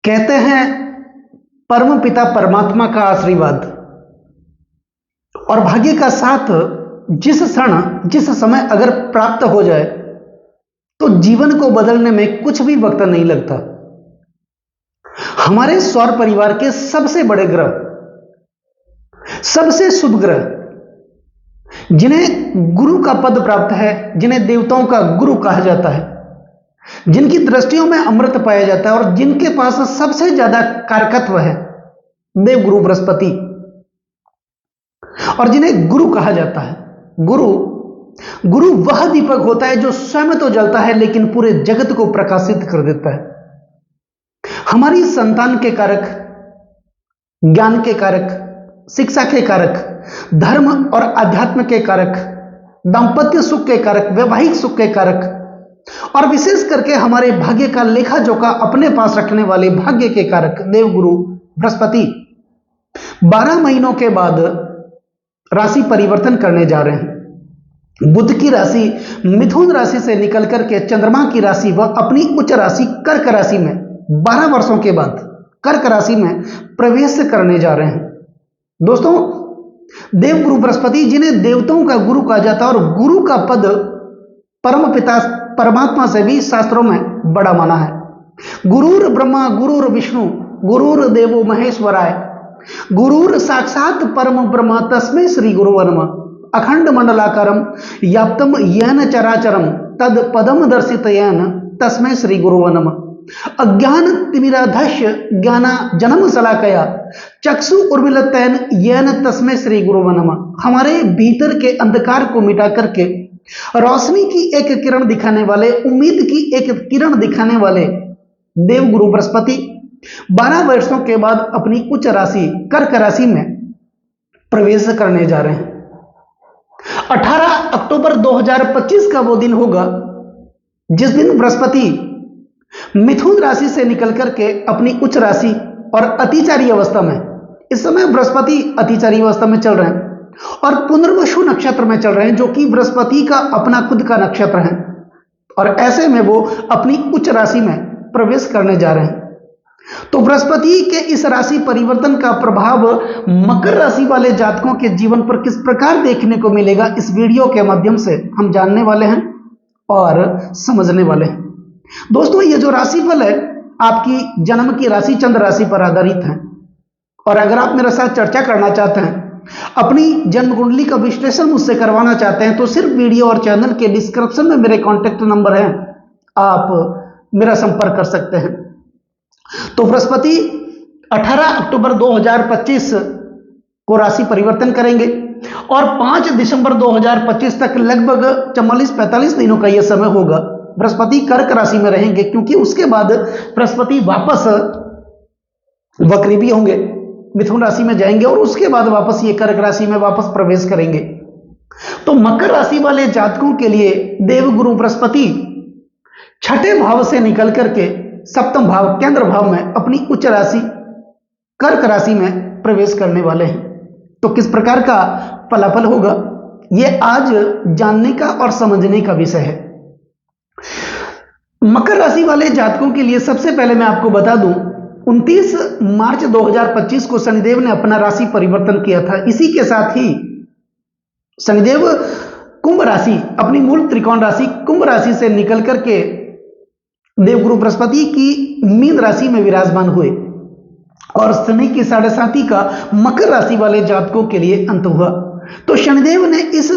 कहते हैं परम पिता परमात्मा का आशीर्वाद और भाग्य का साथ जिस क्षण जिस समय अगर प्राप्त हो जाए तो जीवन को बदलने में कुछ भी वक्त नहीं लगता। हमारे सौर परिवार के सबसे बड़े ग्रह, सबसे शुभ ग्रह, जिन्हें गुरु का पद प्राप्त है, जिन्हें देवताओं का गुरु कहा जाता है, जिनकी दृष्टियों में अमृत पाया जाता है और जिनके पास सबसे ज्यादा कारकत्व है, देवगुरु बृहस्पति, और जिन्हें गुरु कहा जाता है। गुरु वह दीपक होता है जो स्वयं तो जलता है लेकिन पूरे जगत को प्रकाशित कर देता है। हमारी संतान के कारक, ज्ञान के कारक, शिक्षा के कारक, धर्म और अध्यात्म के कारक, दांपत्य सुख के कारक, वैवाहिक सुख के कारक और विशेष करके हमारे भाग्य का लेखा जोखा अपने पास रखने वाले भाग्य के कारक देवगुरु बृहस्पति 12 महीनों के बाद राशि परिवर्तन करने जा रहे हैं। बुध की राशि मिथुन राशि से निकल करके चंद्रमा की राशि व अपनी उच्च राशि कर्क राशि में 12 वर्षों के बाद कर्क राशि में प्रवेश करने जा रहे हैं। दोस्तों, देवगुरु बृहस्पति, जिन्हें देवताओं का गुरु कहा जाता है और गुरु का पद परम पिता परमात्मा से भी शास्त्रों में बड़ा माना है। गुरुर ब्रह्मा गुरुर विष्णु गुरुर देवो महेश्वराय गुरुर साक्षात परम ब्रह्म तस्मै श्री गुरुवे नमः। अखंड मंडलाकारम व्याप्तम येन चराचरम तद पदम दर्शित येन तस्मै श्री गुरुवे नमः। अज्ञान तिमिराधस्य ज्ञाना जन्म शलाकया चक्षु उर्मिलतैन येन तस्मै श्री गुरुवे नमः। हमारे भीतर के अंधकार को मिटा करके रोशनी की एक किरण दिखाने वाले, उम्मीद की एक किरण दिखाने वाले देवगुरु बृहस्पति 12 वर्षों के बाद अपनी उच्च राशि कर्क राशि में प्रवेश करने जा रहे हैं। 18 अक्टूबर 2025 का वो दिन होगा जिस दिन बृहस्पति मिथुन राशि से निकल करके अपनी उच्च राशि और अतिचारी अवस्था में, इस समय बृहस्पति अतिचारी अवस्था में चल रहे हैं और पुनर्वसु नक्षत्र में चल रहे हैं, जो कि बृहस्पति का अपना खुद का नक्षत्र है, और ऐसे में वो अपनी उच्च राशि में प्रवेश करने जा रहे हैं। तो बृहस्पति के इस राशि परिवर्तन का प्रभाव मकर राशि वाले जातकों के जीवन पर किस प्रकार देखने को मिलेगा, इस वीडियो के माध्यम से हम जानने वाले हैं और समझने वाले हैं। दोस्तों, ये जो राशिफल है आपकी जन्म की राशि चंद्र राशि पर आधारित है, और अगर आप मेरे साथ चर्चा करना चाहते हैं, अपनी जन्म कुंडली का विश्लेषण मुझसे करवाना चाहते हैं, तो सिर्फ वीडियो और चैनल के डिस्क्रिप्शन में मेरे कॉन्टेक्ट नंबर है, आप मेरा संपर्क कर सकते हैं। तो बृहस्पति 18 अक्टूबर 2025 को राशि परिवर्तन करेंगे और 5 दिसंबर 2025 तक लगभग 44-45 दिनों का यह समय होगा बृहस्पति कर्क राशि में रहेंगे, क्योंकि उसके बाद बृहस्पति वापस वक्री भी होंगे, मिथुन राशि में जाएंगे और उसके बाद वापस ये कर्क राशि में वापस प्रवेश करेंगे। तो मकर राशि वाले जातकों के लिए देवगुरु बृहस्पति छठे भाव से निकल करके सप्तम भाव केंद्र भाव में अपनी उच्च राशि कर्क राशि में प्रवेश करने वाले हैं। तो किस प्रकार का फलाफल होगा, यह आज जानने का और समझने का विषय है। मकर राशि वाले जातकों के लिए सबसे पहले मैं आपको बता दूं, 29 मार्च 2025 को शनिदेव ने अपना राशि परिवर्तन किया था। इसी के साथ ही शनिदेव कुंभ राशि, अपनी मूल त्रिकोण राशि कुंभ राशि से निकल करके देवगुरु बृहस्पति की मीन राशि में विराजमान हुए और शनि की 7.5 का मकर राशि वाले जातकों के लिए अंत हुआ। तो शनिदेव ने इस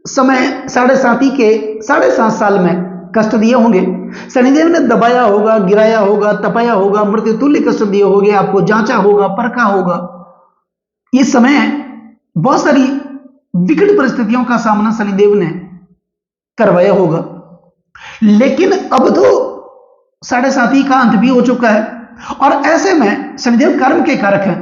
समय 7.5 के 7.5 साल में कष्ट दिए होंगे। शनिदेव ने दबाया होगा, गिराया होगा, तपाया होगा, मृत्यु तुल्य कष्ट दिए होंगे, आपको जांचा होगा, परखा होगा। इस समय बहुत सारी विकट परिस्थितियों का सामना शनिदेव ने करवाया होगा, लेकिन अब तो 7.5 का अंत भी हो चुका है और ऐसे में शनिदेव कर्म के कारक हैं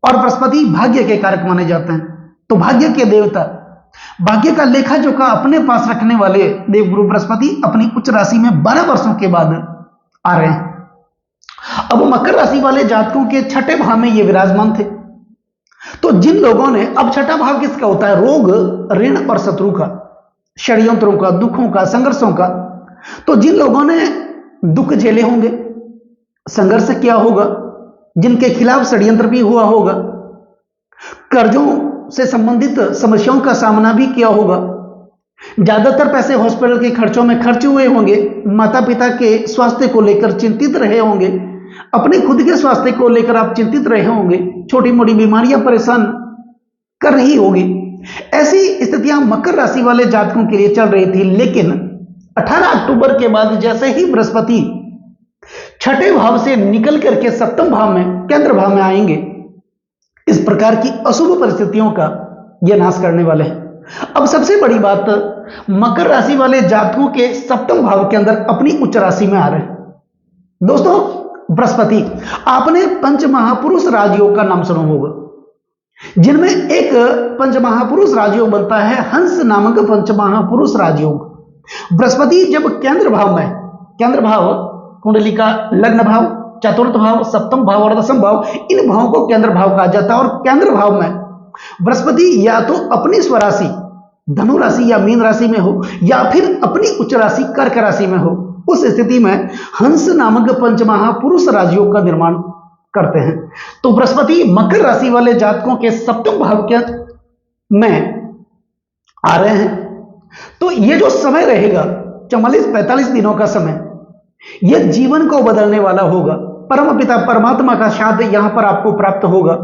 और बृहस्पति भाग्य के कारक माने जाते हैं। तो भाग्य के देवता, भाग्य का लेखा जोखा अपने पास रखने वाले देवगुरु बृहस्पति अपनी उच्च राशि में 12 वर्षों के बाद आ रहे हैं। अब मकर राशि वाले जातकों के छठे भाव में ये विराजमान थे। तो जिन लोगों ने, अब छठा भाव किसका होता है, रोग, ऋण और शत्रु का, षड्यंत्रों का, दुखों का, संघर्षों का। तो जिन लोगों ने दुख झेले होंगे, संघर्ष किया होगा, जिनके खिलाफ षड्यंत्र भी हुआ होगा, कर्जों से संबंधित समस्याओं का सामना भी किया होगा, ज्यादातर पैसे हॉस्पिटल के खर्चों में खर्च हुए होंगे, माता पिता के स्वास्थ्य को लेकर चिंतित रहे होंगे, अपने खुद के स्वास्थ्य को लेकर आप चिंतित रहे होंगे, छोटी मोटी बीमारियां परेशान कर रही होगी। ऐसी स्थितियां मकर राशि वाले जातकों के लिए चल रही थी। लेकिन 18 अक्टूबर के बाद जैसे ही बृहस्पति छठे भाव से निकल करके सप्तम भाव में, केंद्र भाव में आएंगे, इस प्रकार की अशुभ परिस्थितियों का यह नाश करने वाले हैं। अब सबसे बड़ी बात, मकर राशि वाले जातकों के सप्तम भाव के अंदर अपनी उच्च राशि में आ रहे हैं। दोस्तों, बृहस्पति, आपने पंच महापुरुष राजयोग का नाम सुना होगा, जिनमें एक पंच महापुरुष राजयोग बनता है हंस नामक पंच महापुरुष राजयोग। बृहस्पति जब केंद्र भाव में, केंद्र भाव कुंडली का लग्न भाव, चतुर्थ भाव, सप्तम भाव और दसम भाव, इन भावों को केंद्र भाव कहा जाता है। और केंद्र भाव में बृहस्पति या तो अपनी स्वराशि धनु राशि या मीन राशि में हो, या फिर अपनी उच्च राशि कर्क राशि में हो, उस स्थिति में हंस नामक पंच महापुरुष राजयोग का निर्माण करते हैं। तो बृहस्पति मकर राशि वाले जातकों के सप्तम भाव के में आ रहे हैं। तो ये जो समय रहेगा 44-45 दिनों का समय, यह जीवन को बदलने वाला होगा। परम पिता परमात्मा का साथ यहां पर आपको प्राप्त होगा।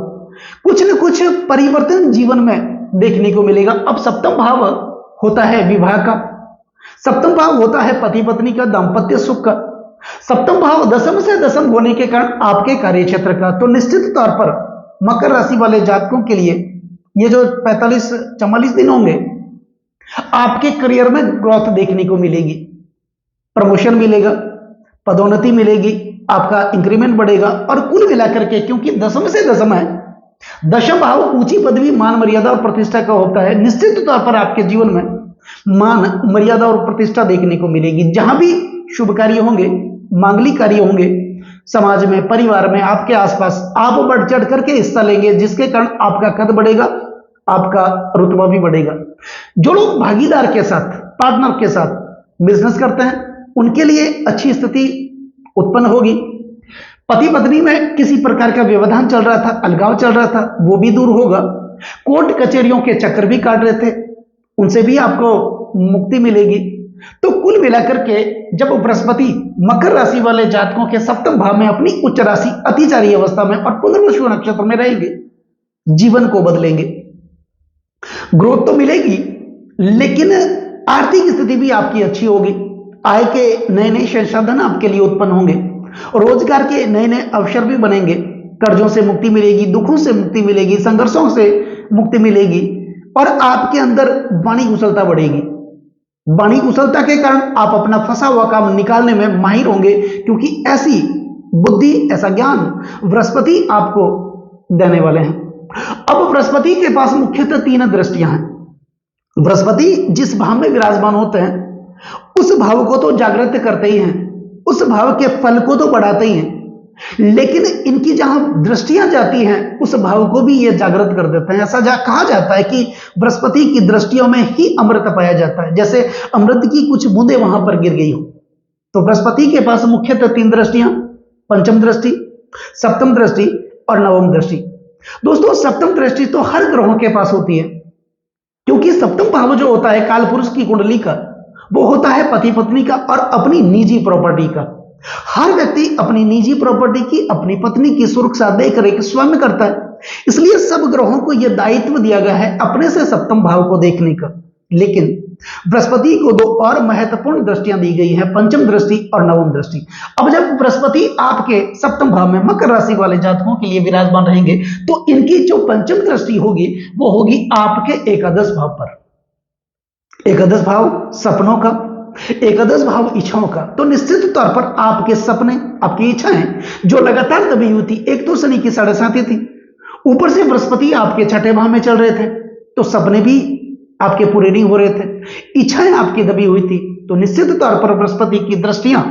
कुछ न कुछ परिवर्तन जीवन में देखने को मिलेगा। अब सप्तम भाव होता है विवाह का, सप्तम भाव होता है पति पत्नी का, दांपत्य सुख का। सप्तम भाव दसम से दसम होने के कारण आपके कार्य क्षेत्र का। तो निश्चित तौर पर मकर राशि वाले जातकों के लिए ये जो 45-44 दिन होंगे, आपके करियर में ग्रोथ देखने को मिलेगी, प्रमोशन मिलेगा, पदोन्नति मिलेगी, आपका इंक्रीमेंट बढ़ेगा। और कुल मिलाकर के, क्योंकि दसम से दसम है, दशम भाव ऊंची पदवी, मान मर्यादा और प्रतिष्ठा का होता है, निश्चित तौर पर आपके जीवन में मान मर्यादा और प्रतिष्ठा देखने को मिलेगी। जहां भी शुभ कार्य होंगे, मांगलिक कार्य होंगे, समाज में, परिवार में, आपके आसपास, आप बढ़ चढ़ करके हिस्सा लेंगे, जिसके कारण आपका कद बढ़ेगा, आपका रुतबा भी बढ़ेगा। जो लोग भागीदार के साथ, पार्टनर के साथ बिजनेस करते हैं, उनके लिए अच्छी स्थिति उत्पन्न होगी। पति पत्नी में किसी प्रकार का व्यवधान चल रहा था, अलगाव चल रहा था, वो भी दूर होगा। कोर्ट कचहरियों के चक्कर भी काट रहे थे, उनसे भी आपको मुक्ति मिलेगी। तो कुल मिलाकर के जब बृहस्पति मकर राशि वाले जातकों के सप्तम भाव में अपनी उच्च राशि अतिचारी अवस्था में और पुनर्वसु नक्षत्र में रहेंगे, जीवन को बदलेंगे। ग्रोथ तो मिलेगी, लेकिन आर्थिक स्थिति भी आपकी अच्छी होगी। आय के नए नए संसाधन आपके लिए उत्पन्न होंगे, रोजगार के नए नए अवसर भी बनेंगे। कर्जों से मुक्ति मिलेगी, दुखों से मुक्ति मिलेगी, संघर्षों से मुक्ति मिलेगी, और आपके अंदर वाणी कुशलता बढ़ेगी। वाणी कुशलता के कारण आप अपना फंसा हुआ काम निकालने में माहिर होंगे, क्योंकि ऐसी बुद्धि, ऐसा ज्ञान बृहस्पति आपको देने वाले हैं। अब बृहस्पति के पास मुख्यतः 3 दृष्टियां हैं। बृहस्पति जिस भाव में विराजमान होते हैं, उस भाव को तो जागृत करते ही हैं, उस भाव के फल को तो बढ़ाते ही हैं, लेकिन इनकी जहां दृष्टियां जाती हैं, उस भाव को भी ये जागृत कर देते हैं। ऐसा कहा जाता है कि बृहस्पति की दृष्टियों में ही अमृत पाया जाता है, जैसे अमृत की कुछ बूंदें वहां पर गिर गई हो। तो बृहस्पति के पास मुख्यतः 3 दृष्टियां, पंचम दृष्टि, सप्तम दृष्टि और नवम दृष्टि। दोस्तों, सप्तम दृष्टि तो हर ग्रहों के पास होती है, क्योंकि सप्तम भाव जो होता है काल पुरुष की कुंडली का, वो होता है पति पत्नी का और अपनी निजी प्रॉपर्टी का। हर व्यक्ति अपनी निजी प्रॉपर्टी की, अपनी पत्नी की सुरक्षा देख रेख स्वयं करता है। इसलिए सब ग्रहों को यह दायित्व दिया गया है अपने से सप्तम भाव को देखने का। लेकिन बृहस्पति को 2 और महत्वपूर्ण दृष्टियां दी गई हैं, पंचम दृष्टि और नवम दृष्टि। अब जब बृहस्पति आपके सप्तम भाव में मकर राशि वाले जातकों के लिए विराजमान रहेंगे, तो इनकी जो पंचम दृष्टि होगी, वो होगी आपके एकादश भाव पर। एकादश भाव सपनों का, एकादश भाव इच्छाओं का। तो निश्चित तौर पर आपके सपने, आपकी इच्छाएं जो लगातार दबी हुई थी, एक तो शनि की 7.5 थी, ऊपर से बृहस्पति आपके छठे भाव में चल रहे थे, तो सपने भी आपके पूरे नहीं हो रहे थे, इच्छाएं आपकी दबी हुई थी। तो निश्चित तौर पर बृहस्पति की दृष्टियां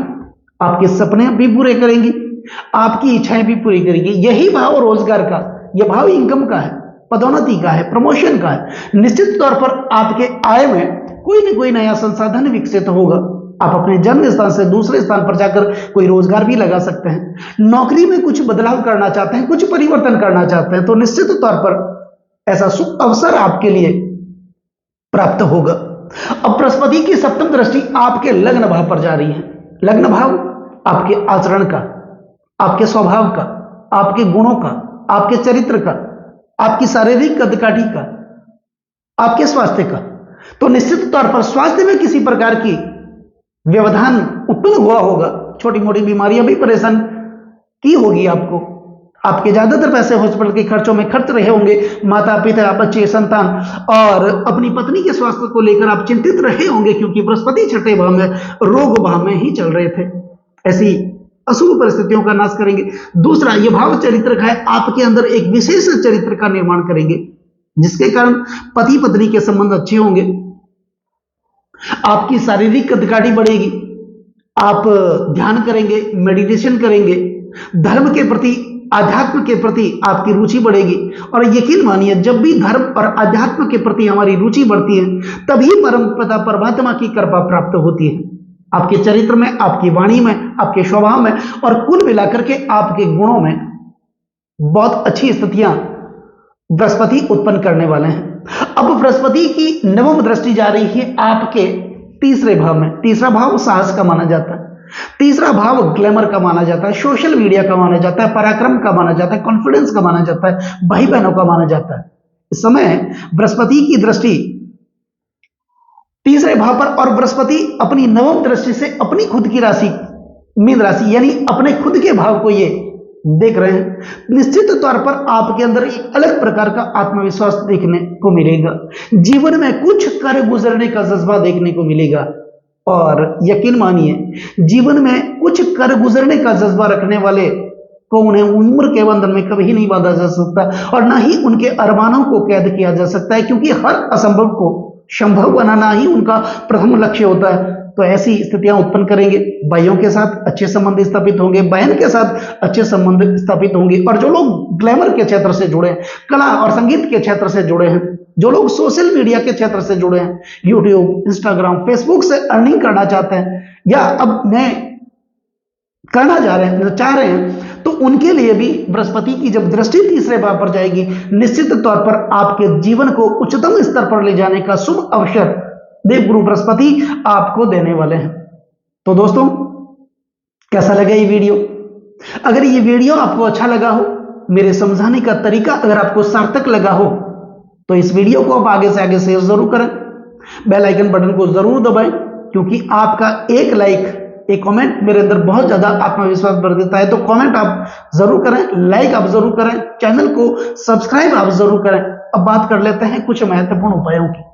आपके सपने भी पूरे करेंगी, आपकी इच्छाएं भी पूरी करेगी। यही भाव रोजगार का, यह भाव इनकम का है, पदोन्नति का है, प्रमोशन का है। निश्चित तौर पर आपके आय में कोई न कोई नया संसाधन विकसित होगा, आप अपने जन्म स्थान से दूसरे स्थान पर जाकर कोई रोजगार भी लगा सकते हैं। नौकरी में कुछ बदलाव करना चाहते हैं, कुछ परिवर्तन करना चाहते हैं, तो निश्चित तौर पर ऐसा शुभ अवसर आपके लिए प्राप्त होगा। अब बृहस्पति की सप्तम दृष्टि आपके लग्न भाव पर जा रही है। लग्न भाव आपके आचरण का, आपके स्वभाव का, आपके गुणों का, आपके चरित्र का, आपकी शारीरिक कदकाठी का, आपके स्वास्थ्य का। तो निश्चित तौर पर स्वास्थ्य में किसी प्रकार की व्यवधान उत्पन्न हुआ होगा, छोटी मोटी बीमारियां भी परेशान की होगी आपको। आपके ज्यादातर पैसे हॉस्पिटल के खर्चों में खर्च रहे होंगे। माता पिता, बच्चे, संतान और अपनी पत्नी के स्वास्थ्य को लेकर आप चिंतित रहे होंगे, क्योंकि बृहस्पति छठे भाव में, रोग भाव में ही चल रहे थे। ऐसी अशुभ परिस्थितियों का नाश करेंगे। दूसरा, यह भाव चरित्र का है, आपके अंदर एक विशेष चरित्र का निर्माण करेंगे, जिसके कारण पति पत्नी के संबंध अच्छे होंगे। आपकी शारीरिक कदकाठी बढ़ेगी, आप ध्यान करेंगे, मेडिटेशन करेंगे, धर्म के प्रति, आध्यात्म के प्रति आपकी रुचि बढ़ेगी। और यकीन मानिए, जब भी धर्म और आध्यात्म के प्रति हमारी रुचि बढ़ती है, तभी परम पिता परमात्मा की कृपा प्राप्त होती है, आपके चरित्र में, आपकी वाणी में, आपके स्वभाव में, और कुल मिलाकर के आपके गुणों में बहुत अच्छी स्थितियां बृहस्पति उत्पन्न करने वाले हैं। अब बृहस्पति की नवम दृष्टि जा रही है आपके तीसरे भाव में। तीसरा भाव साहस का माना जाता है, तीसरा भाव ग्लैमर का माना जाता है, सोशल मीडिया का माना जाता है, पराक्रम का माना जाता है, कॉन्फिडेंस का माना जाता है, भाई बहनों का माना जाता है। इस समय बृहस्पति की दृष्टि तीसरे भाव पर, और बृहस्पति अपनी नवम दृष्टि से अपनी खुद की राशि मीन राशि यानी अपने खुद के भाव को ये देख रहे हैं। निश्चित तौर पर आपके अंदर एक अलग प्रकार का आत्मविश्वास देखने को मिलेगा, जीवन में कुछ कर गुजरने का जज्बा देखने को मिलेगा। और यकीन मानिए, जीवन में कुछ कर गुजरने का जज्बा रखने वाले को उन्हें उम्र के बंधन में कभी नहीं बांधा जा सकता, और ना ही उनके अरमानों को कैद किया जा सकता है, क्योंकि हर असंभव को संभव बनाना ही उनका प्रथम लक्ष्य होता है। तो ऐसी स्थितियां उत्पन्न करेंगे। भाइयों के साथ अच्छे संबंध स्थापित होंगे, बहन के साथ अच्छे संबंध स्थापित होंगे। और जो लोग ग्लैमर के क्षेत्र से जुड़े हैं, कला और संगीत के क्षेत्र से जुड़े हैं, जो लोग सोशल मीडिया के क्षेत्र से जुड़े हैं, यूट्यूब, इंस्टाग्राम, फेसबुक से अर्निंग करना चाहते हैं, या अब नए करना चाह रहे हैं, तो उनके लिए भी बृहस्पति की जब दृष्टि तीसरे भाव पर जाएगी, निश्चित तौर पर आपके जीवन को उच्चतम स्तर पर ले जाने का शुभ अवसर देवगुरु बृहस्पति आपको देने वाले हैं। तो दोस्तों, कैसा लगा ये वीडियो? अगर ये वीडियो आपको अच्छा लगा हो, मेरे समझाने का तरीका अगर आपको सार्थक लगा हो, तो इस वीडियो को आप आगे से आगे शेयर जरूर करें, बेल आइकन बटन को जरूर दबाएं, क्योंकि आपका एक लाइक, एक कमेंट मेरे अंदर बहुत ज्यादा आत्मविश्वास भर देता है। तो कमेंट आप जरूर करें, लाइक आप जरूर करें, चैनल को सब्सक्राइब आप जरूर करें। अब बात कर लेते हैं कुछ महत्वपूर्ण उपायों की।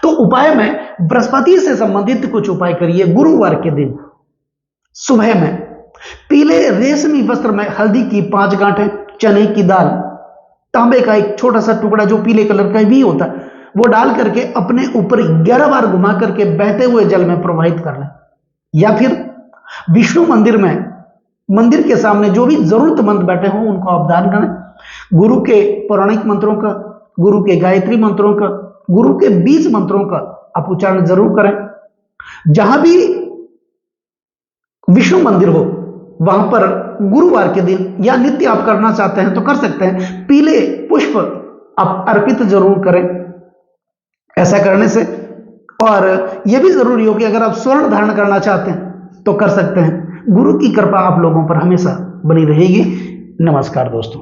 तो उपाय में बृहस्पति से संबंधित कुछ उपाय करिए। गुरुवार के दिन सुबह में पीले रेशमी वस्त्र में हल्दी की 5 गांठें, चने की दाल, तांबे का एक छोटा सा टुकड़ा जो पीले कलर का भी होता है, वो डाल करके अपने ऊपर 11 बार घुमा करके बहते हुए जल में प्रवाहित कर लें। या फिर विष्णु मंदिर में, मंदिर के सामने जो भी जरूरतमंद बैठे हों उनको आप दान करें। गुरु के पौराणिक मंत्रों का, गुरु के गायत्री मंत्रों का, गुरु के 20 मंत्रों का आप उच्चारण जरूर करें। जहां भी विष्णु मंदिर हो, वहां पर गुरुवार के दिन या नित्य आप करना चाहते हैं तो कर सकते हैं। पीले पुष्प आप अर्पित जरूर करें ऐसा करने से। और यह भी जरूरी हो कि अगर आप स्वर्ण धारण करना चाहते हैं तो कर सकते हैं। गुरु की कृपा आप लोगों पर हमेशा बनी रहेगी। नमस्कार दोस्तों।